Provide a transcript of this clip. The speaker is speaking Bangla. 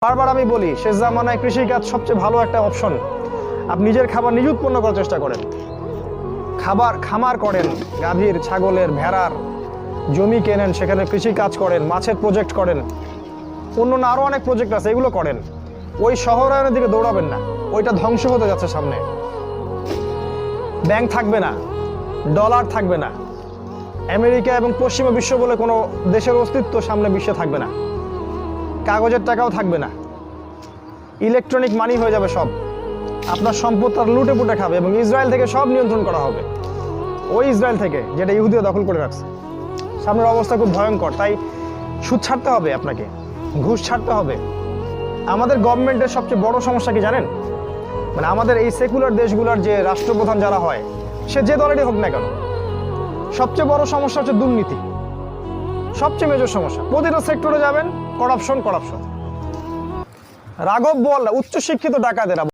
বারবার আমি বলি, শেষ জামানায় কৃষিকাজ সবচেয়ে ভালো একটা অপশন। আপনি নিজের খাবার নিজে উৎপন্ন করার চেষ্টা করেন, খামার করেন, গাভীর, ছাগলের, ভেড়ার জমি কেনেন, সেখানে কৃষি কাজ করেন, মাছের প্রজেক্ট করেন, অন্য আরও অনেক প্রজেক্ট আছে, এগুলো করেন। ওই শহরায়নের দিকে দৌড়াবেন না, ওইটা ধ্বংস হতে যাচ্ছে সামনে। ব্যাংক থাকবে না, ডলার থাকবে না, আমেরিকা এবং পশ্চিমা বিশ্ব বলে কোনো দেশের অস্তিত্ব সামনে বিশ্বে থাকবে না, কাগজের টাকাও থাকবে না, ইলেকট্রনিক মানি হয়ে যাবে সব। আপনার সম্পদ তার লুটে পুটে খাবে এবং ইসরায়েল থেকে সব নিয়ন্ত্রণ করা হবে, ওই ইসরায়েল থেকে যেটা ইহুদিরা দখল করে রাখছে। সামনের অবস্থা খুব ভয়ঙ্কর। তাই সুদ ছাড়তে হবে, আপনাকে ঘুষ ছাড়তে হবে। আমাদের গভর্নমেন্টের সবচেয়ে বড় সমস্যা কি জানেন? মানে আমাদের এই সেকুলার দেশগুলোর যে রাষ্ট্রপ্রধান যারা হয়, সে যে দলেরই হোক না কেন, সবচেয়ে বড় সমস্যা হচ্ছে দুর্নীতি। সবচেয়ে মেজর সমস্যা। প্রতিটা সেক্টরে যাবেন, করাপশন। রাঘব বোয়ালরা উচ্চশিক্ষিত ডাকাতেরা